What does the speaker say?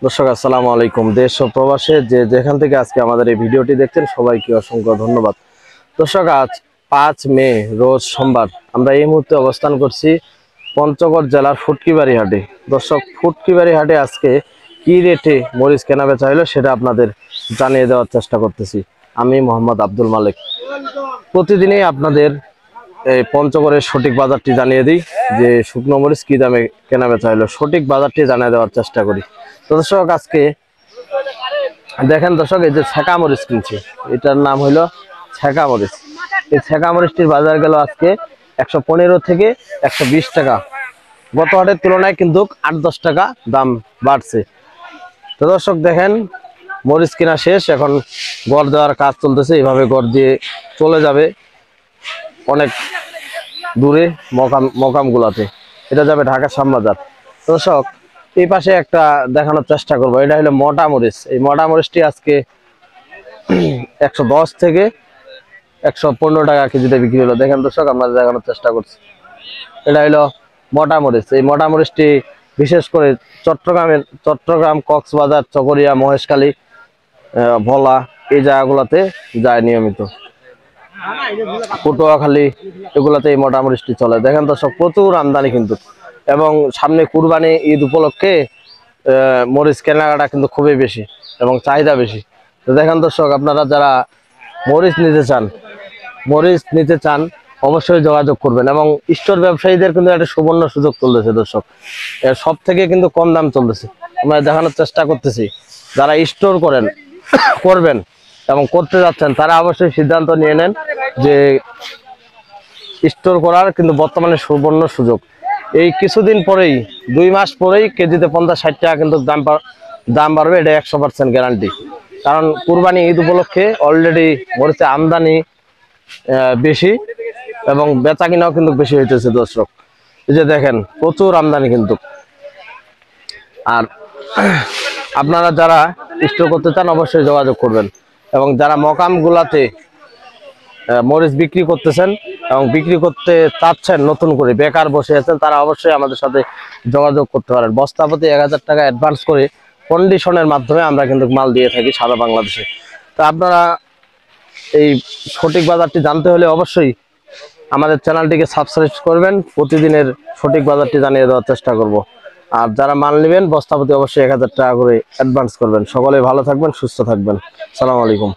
দর্শক আসসালামু আলাইকুম। দেশ ও প্রবাসে যে যেখান থেকে আজকে আমাদের এই ভিডিওটি দেখছেন সবাইকে অসংখ্য ধন্যবাদ। দর্শক আজ 5 মে রোজ সোমবার আমরা এই মুহূর্তে অবস্থান করছি পঞ্চগড় জেলার ফুটকিবাড়ি হাটে। দর্শক ফুটকিবাড়ি হাটে আজকে কি রেটে মরিচ কেনা বেচা হলো সেটা আপনাদের জানিয়ে দেওয়ার চেষ্টা করতেছি। আমি মোহাম্মদ আব্দুল মালিক। প্রতিদিনই আপনাদের এই পঞ্চগড়ের সঠিক বাজারটি জানিয়ে দিই যে শুকনো মরিচ কি দামে কেনা বেচা হলো, সঠিক বাজারটি জানিয়ে দেওয়ার চেষ্টা করি। তো দর্শক আজকে দেখেন দর্শক, এই যে ছেঁকা মরিচ কিনছি, এটার নাম হইলো ছেঁকা মরিচ। এই ছেঁকা মরিচটির বাজার গেল আজকে 115 থেকে 120 টাকা। গত হাটের তুলনায় কিন্তু 8-10 টাকা দাম বাড়ছে। তো দর্শক দেখেন, মরিচ কিনা শেষ, এখন গড় দেওয়ার কাজ চলতেছে। এইভাবে গড় দিয়ে চলে যাবে অনেক দূরে মকাম গুলাতে, এটা যাবে ঢাকা শ্যামবাজার। দর্শক এই পাশে একটা দেখানোর চেষ্টা করবো, এটা হলো মোটা মরিচ। এই মোটা মরিচটি আজকে 110 থেকে 115 টাকা কেজিতে বিক্রি হলো। দেখেন দর্শক, আমরা দেখানোর চেষ্টা করছি, এটা হলো মোটা মরিচ। এই মোটা মরিচটি বিশেষ করে চট্টগ্রাম, কক্সবাজার, চকরিয়া, মহেশখালী, ভোলা এই জায়গাগুলোতে যায় নিয়মিত। পটুয়াখালী এগুলাতে এই মোটা মরিচটি চলে। দেখেন দর্শক, প্রচুর আমদানি কিন্তু, এবং সামনে কুরবানি ঈদ উপলক্ষে মরিচ কেনাকাটা কিন্তু খুবই বেশি এবং চাহিদা বেশি। তো দেখেন দর্শক, আপনারা যারা মরিচ নিতে চান অবশ্যই যোগাযোগ করবেন। এবং স্টোর ব্যবসায়ীদের কিন্তু একটা সুবর্ণ সুযোগ চলতেছে দর্শক, সব থেকে কিন্তু কম দাম চলতেছে। আমরা দেখানোর চেষ্টা করতেছি, যারা স্টোর করবেন এবং করতে যাচ্ছেন তারা অবশ্যই সিদ্ধান্ত নিয়ে নেন যে স্টোর করার কিন্তু বর্তমানে সুবর্ণ সুযোগ। এই কিছুদিন পরেই, 2 মাস পরেই কেজিতে 50-60 টাকা কিন্তু দাম বাড়বে, এটা 100% গ্যারান্টি। কারণ কুরবানি ঈদ উপলক্ষে অলরেডি মরিচে আমদানি বেশি এবং বেচা কিনাও কিন্তু বেশি হইতেছে দর্শক। এই যে দেখেন, প্রচুর আমদানি কিন্তু। আর আপনারা যারা স্টোর করতে চান অবশ্যই যোগাযোগ করবেন। এবং যারা মকাম গুলাতে মরিচ বিক্রি করতেছেন এবং বিক্রি করতে চাচ্ছেন, নতুন করে বেকার বসে আছেন, তারা অবশ্যই আমাদের সাথে যোগাযোগ করতে পারেন। বস্তা প্রতি 1000 টাকা অ্যাডভান্স করে কন্ডিশনের মাধ্যমে আমরা কিন্তু মাল দিয়ে থাকি সারা বাংলাদেশে। তো আপনারা এই সঠিক বাজারটি জানতে হলে অবশ্যই আমাদের চ্যানেলটিকে সাবস্ক্রাইব করবেন। প্রতিদিনের সঠিক বাজারটি জানিয়ে দেওয়ার চেষ্টা করব। আর যারা মাল নেবেন বস্তা প্রতি অবশ্যই 1000 টাকা করে অ্যাডভান্স করবেন। সকলে ভালো থাকবেন, সুস্থ থাকবেন। আসসালামু আলাইকুম।